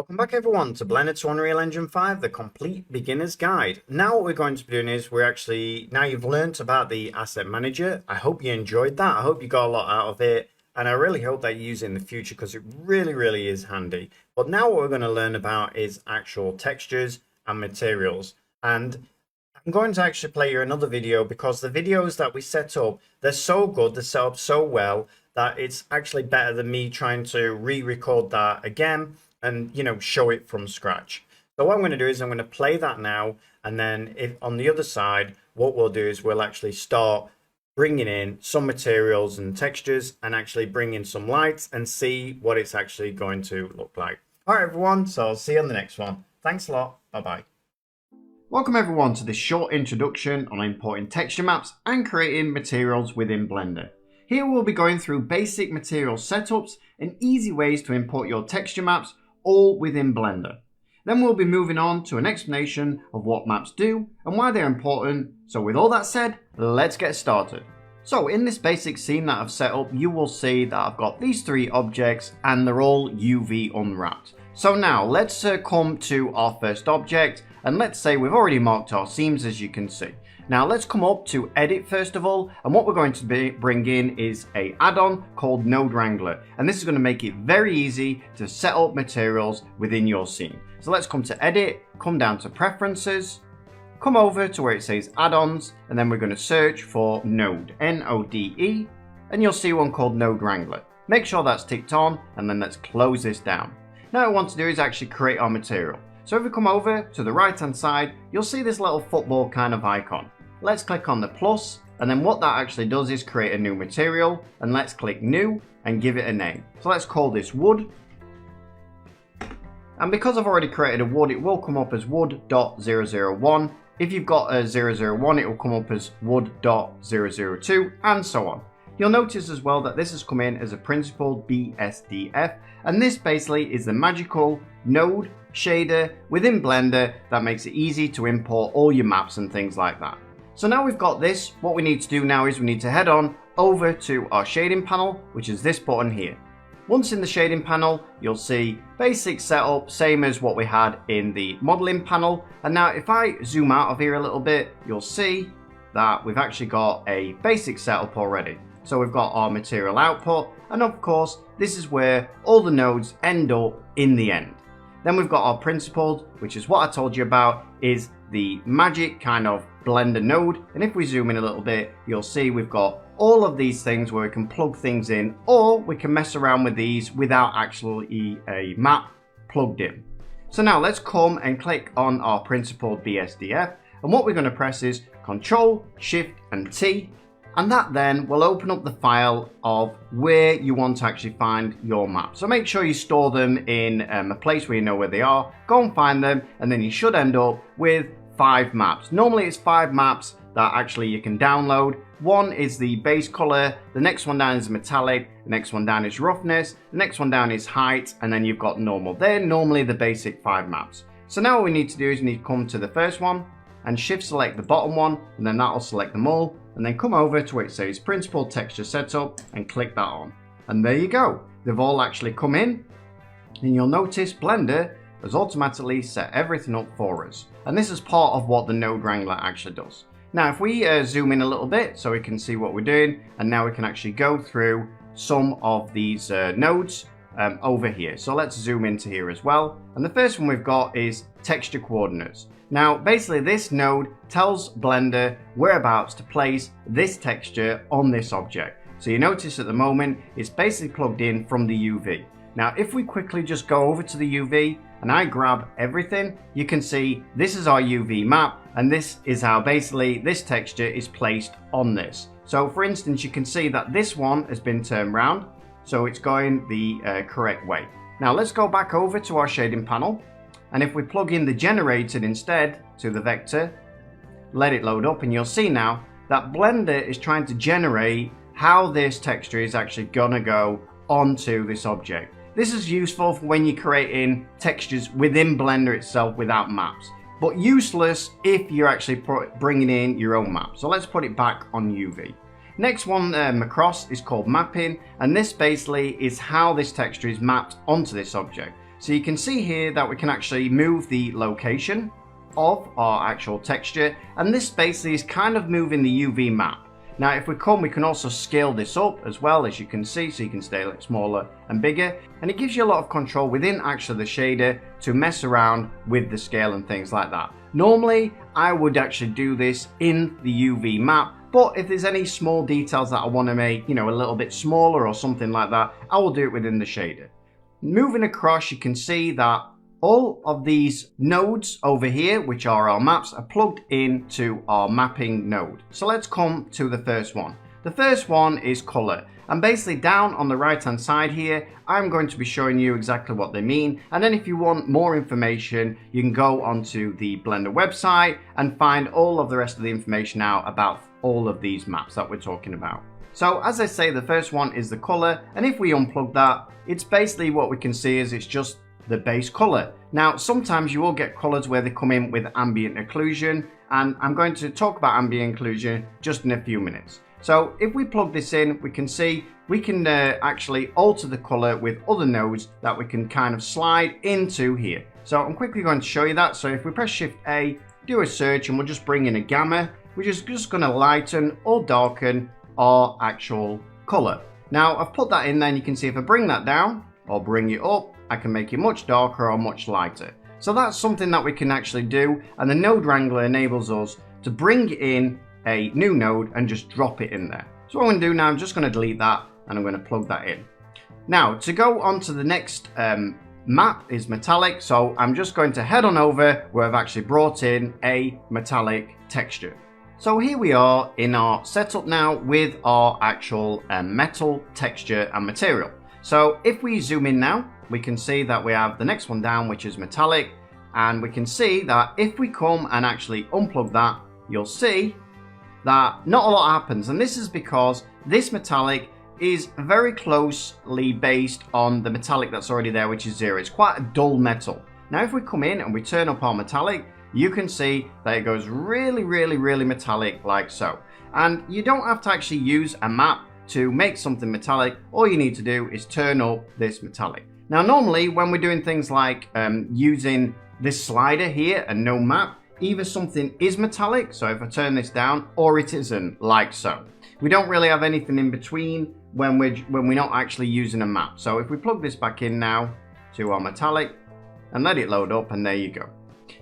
Welcome back everyone to Blender to Unreal Engine 5, the complete beginner's guide. Now what we're going to be doing is now you've learnt about the asset manager. I hope you enjoyed that. I hope you got a lot out of it. And I really hope that you use it in the future because it really is handy. But now what we're going to learn about is actual textures and materials. And I'm going to actually play you another video because the videos that we set up, they're so good, they're set up so well that it's actually better than me trying to re-record that again and show it from scratch. So what I'm going to do is I'm going to play that now, and then if on the other side what we'll do is we'll actually start bringing in some materials and textures and actually bring in some lights and see what it's actually going to look like. Alright everyone, so I'll see you on the next one. Thanks a lot, bye bye. Welcome everyone to this short introduction on importing texture maps and creating materials within Blender. Here we'll be going through basic material setups and easy ways to import your texture maps all within Blender. Then we'll be moving on to an explanation of what maps do and why they're important. So with all that said, let's get started. So in this basic scene that I've set up, you will see that I've got these three objects and they're all UV unwrapped. So now let's come to our first object, and let's say we've already marked our seams, as you can see. Now let's come up to edit first of all, and what we're going to bring in is a add-on called Node Wrangler, and this is going to make it very easy to set up materials within your scene. So let's come to edit, come down to preferences, come over to where it says add-ons, and then we're going to search for Node, N-O-D-E, and you'll see one called Node Wrangler. Make sure that's ticked on, and then let's close this down. Now what we want to do is actually create our material. So if we come over to the right hand side, you'll see this little football kind of icon. Let's click on the plus, and then what that actually does is create a new material, and let's click new and give it a name. So let's call this wood. And because I've already created a wood, it will come up as wood.001. If you've got a 001, it will come up as wood.002 and so on. You'll notice as well that this has come in as a principled BSDF, and this basically is the magical node shader within Blender that makes it easy to import all your maps and things like that. So now we've got this, what we need to do now is we need to head on over to our shading panel, which is this button here. Once in the shading panel, you'll see basic setup, same as what we had in the modeling panel. And now if I zoom out of here a little bit, you'll see that we've actually got a basic setup already. So we've got our material output, and of course, this is where all the nodes end up in the end. Then we've got our principled, which is what I told you about, is the magic kind of Blender node. And if we zoom in a little bit, you'll see we've got all of these things where we can plug things in, or we can mess around with these without actually a map plugged in. So now let's come and click on our principled BSDF. And what we're going to press is Control, Shift and T. And that then will open up the file of where you want to actually find your map. So make sure you store them in a place where you know where they are. Go and find them, and then you should end up with 5 maps. Normally it's 5 maps that actually you can download. One is the base color, the next one down is metallic, the next one down is roughness, the next one down is height, and then you've got normal. They're normally the basic 5 maps. So now what we need to do is we need to come to the first one and shift select the bottom one, and then that'll select them all. And then come over to where it says Principled Texture Setup and click that on. And there you go. They've all actually come in. And you'll notice Blender has automatically set everything up for us. And this is part of what the Node Wrangler actually does. Now if we zoom in a little bit so we can see what we're doing, and now we can actually go through some of these nodes over here. So let's zoom into here as well. And the first one we've got is Texture Coordinates. Now basically this node tells Blender whereabouts to place this texture on this object. So you notice at the moment it's basically plugged in from the UV. Now if we quickly just go over to the UV and I grab everything, you can see this is our UV map, and this is how basically this texture is placed on this. So for instance, you can see that this one has been turned round, so it's going the correct way. Now let's go back over to our shading panel. And if we plug in the generated instead to the vector, let it load up, and you'll see now that Blender is trying to generate how this texture is actually gonna go onto this object. This is useful for when you're creating textures within Blender itself without maps, but useless if you're actually bringing in your own map. So let's put it back on UV. Next one across is called mapping, and this basically is how this texture is mapped onto this object. So you can see here that we can actually move the location of our actual texture, and this basically is kind of moving the UV map. Now if we come, we can also scale this up as well, as you can see, so you can stay like smaller and bigger, and it gives you a lot of control within actually the shader to mess around with the scale and things like that. Normally I would actually do this in the UV map, but if there's any small details that I want to make, you know, a little bit smaller or something like that, I will do it within the shader. Moving across, you can see that all of these nodes over here, which are our maps, are plugged into our mapping node. So let's come to the first one. The first one is color. And basically down on the right hand side here, I'm going to be showing you exactly what they mean. And then if you want more information, you can go onto the Blender website and find all of the rest of the information out about all of these maps that we're talking about. So as I say, the first one is the color. And if we unplug that, it's basically what we can see is it's just the base color. Now sometimes you will get colors where they come in with ambient occlusion, and I'm going to talk about ambient occlusion just in a few minutes. So if we plug this in, we can see we can actually alter the color with other nodes that we can kind of slide into here. So I'm quickly going to show you that. So if we press Shift A, do a search, and we'll just bring in a gamma, which is just going to lighten or darken our actual color. Now I've put that in there, and you can see if I bring that down or bring it up, I can make it much darker or much lighter. So that's something that we can actually do, and the Node Wrangler enables us to bring in a new node and just drop it in there. So what I'm going to do now, I'm just going to delete that and I'm going to plug that in. Now to go on to the next map is metallic, so I'm just going to head on over where I've actually brought in a metallic texture. So here we are in our setup now with our actual metal texture and material. So if we zoom in now, we can see that we have the next one down, which is metallic, and we can see that if we come and actually unplug that, you'll see that not a lot happens, and this is because this metallic is very closely based on the metallic that's already there, which is 0. It's quite a dull metal. Now if we come in and we turn up our metallic, you can see that it goes really metallic like so. And you don't have to actually use a map to make something metallic. All you need to do is turn up this metallic. Now normally when we're doing things like using this slider here and no map, either something is metallic, so if I turn this down, or it isn't, like so. We don't really have anything in between when we're not actually using a map. So if we plug this back in now to our metallic and let it load up, and there you go.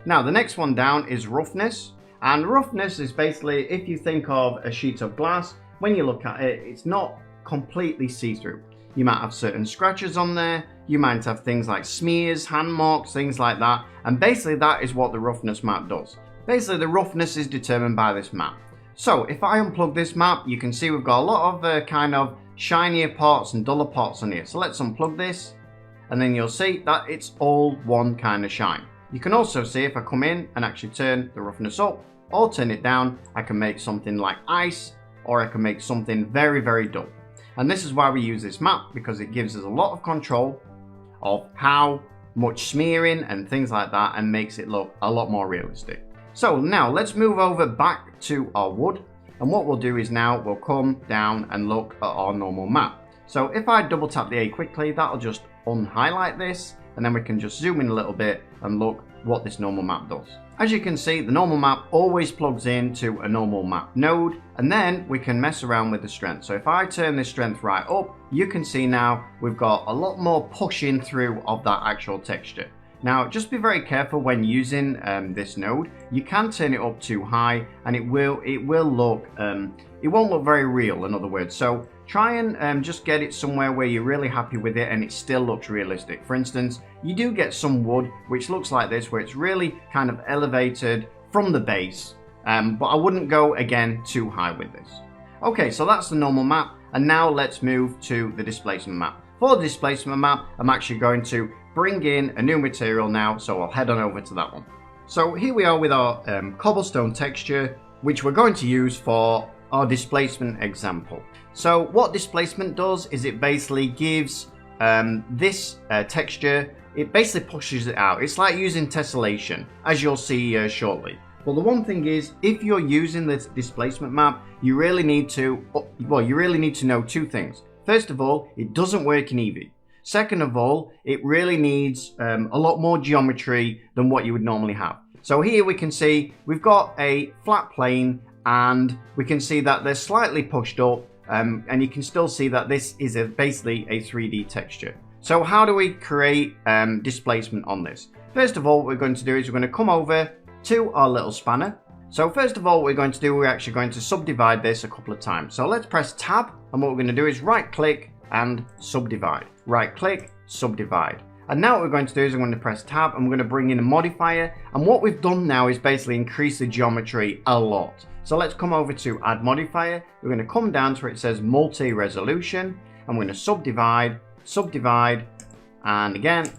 Now the next one down is roughness, and roughness is basically, if you think of a sheet of glass, when you look at it, it's not completely see-through. You might have certain scratches on there, you might have things like smears, hand marks, things like that, and basically that is what the roughness map does. Basically the roughness is determined by this map. So if I unplug this map, you can see we've got a lot of kind of shinier parts and duller parts on here. So let's unplug this, and then you'll see that it's all one kind of shine. You can also see if I come in and actually turn the roughness up or turn it down, I can make something like ice, or I can make something very dull. And this is why we use this map, because it gives us a lot of control of how much smearing and things like that, and makes it look a lot more realistic. So now let's move over back to our wood, and what we'll do is now we'll come down and look at our normal map. So if I double tap the A quickly, that'll just unhighlight this, and then we can just zoom in a little bit and look what this normal map does. As you can see, the normal map always plugs into a normal map node, and then we can mess around with the strength. So if I turn this strength right up, you can see now we've got a lot more pushing through of that actual texture. Now just be very careful when using this node. You can turn it up too high and it will look, it won't look very real, in other words. So try and just get it somewhere where you're really happy with it and it still looks realistic. For instance, you do get some wood which looks like this, where it's really kind of elevated from the base, but I wouldn't go again too high with this. Okay, so that's the normal map, and now let's move to the displacement map. For the displacement map, I'm actually going to bring in a new material now, so I'll head on over to that one. So here we are with our cobblestone texture, which we're going to use for our displacement example. So what displacement does is it basically gives this texture, it basically pushes it out. It's like using tessellation, as you'll see shortly. Well, the one thing is, if you're using this displacement map, you really need to know two things. First of all, it doesn't work in Eevee. Second of all, it really needs a lot more geometry than what you would normally have. So here we can see we've got a flat plane, and we can see that they're slightly pushed up, and you can still see that this is basically a 3D texture. So how do we create displacement on this? First of all, what we're going to do is we're going to come over to our little spanner. So first of all, what we're going to do, we're actually going to subdivide this a couple of times. So let's press tab, and what we're going to do is right click and subdivide. Right click, subdivide. And now what we're going to do is I'm going to press tab, and we're going to bring in a modifier. And what we've done now is basically increase the geometry a lot. So let's come over to add modifier. We're going to come down to where it says multi-resolution. I'm going to subdivide, subdivide, and again,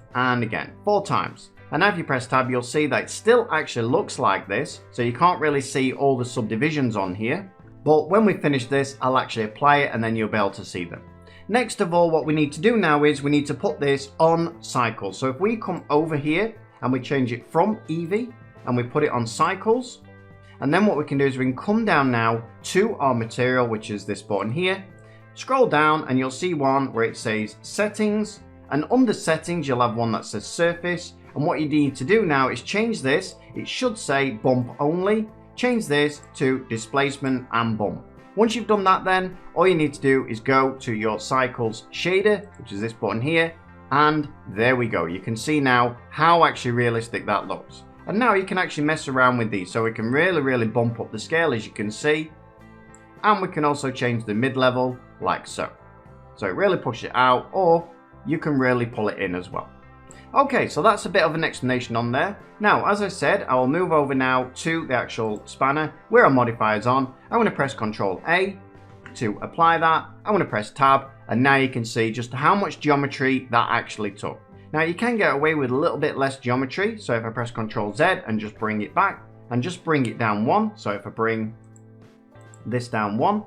4 times. And now if you press tab, you'll see that it still actually looks like this. So you can't really see all the subdivisions on here. But when we finish this, I'll actually apply it, and then you'll be able to see them. Next of all, what we need to do now is we need to put this on cycles. So if we come over here and we change it from Eevee and we put it on cycles, and then what we can do is we can come down now to our material, which is this button here. Scroll down and you'll see one where it says settings, and under settings you'll have one that says surface. And what you need to do now is change this. It should say bump only. Change this to displacement and bump. Once you've done that, then all you need to do is go to your cycles shader, which is this button here, and there we go. You can see now how actually realistic that looks. And now you can actually mess around with these, so we can really bump up the scale, as you can see, and we can also change the mid-level like so. So really push it out, or you can really pull it in as well. Okay, so that's a bit of an explanation on there. Now, as I said, I will move over now to the actual spanner where our modifier's on. I'm going to press Ctrl A to apply that. I'm going to press tab, and now you can see just how much geometry that actually took. Now, you can get away with a little bit less geometry. So if I press Ctrl Z and just bring it back, and just bring it down 1. So if I bring this down 1,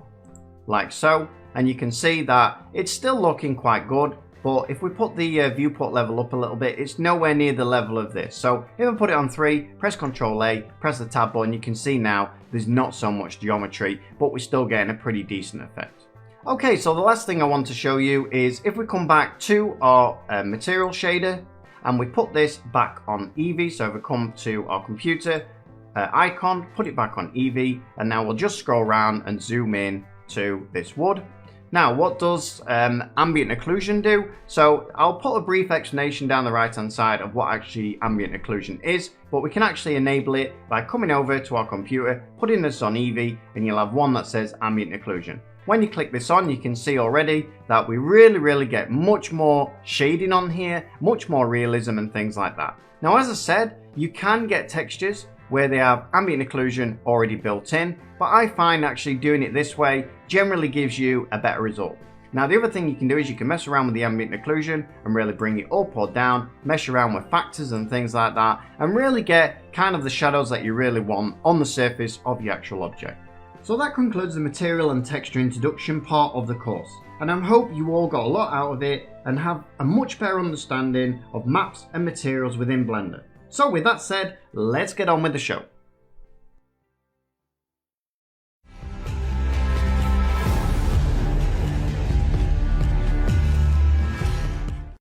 like so, and you can see that it's still looking quite good. But if we put the viewport level up a little bit, it's nowhere near the level of this. So if I put it on 3, press Ctrl A, press the tab button, you can see now there's not so much geometry, but we're still getting a pretty decent effect. Okay, so the last thing I want to show you is if we come back to our material shader and we put this back on Eevee. So if we come to our computer icon, put it back on Eevee, and now we'll just scroll around and zoom in to this wood. Now, what does ambient occlusion do? So I'll put a brief explanation down the right hand side of what actually ambient occlusion is, but we can actually enable it by coming over to our computer, putting this on Eevee, and you'll have one that says ambient occlusion. When you click this on, you can see already that we really get much more shading on here, much more realism and things like that. Now, as I said, you can get textures where they have ambient occlusion already built in, but I find actually doing it this way generally gives you a better result. Now, the other thing you can do is you can mess around with the ambient occlusion and really bring it up or down, mess around with factors and things like that, and really get kind of the shadows that you really want on the surface of your actual object. So that concludes the material and texture introduction part of the course, and I hope you all got a lot out of it and have a much better understanding of maps and materials within Blender. So with that said, let's get on with the show.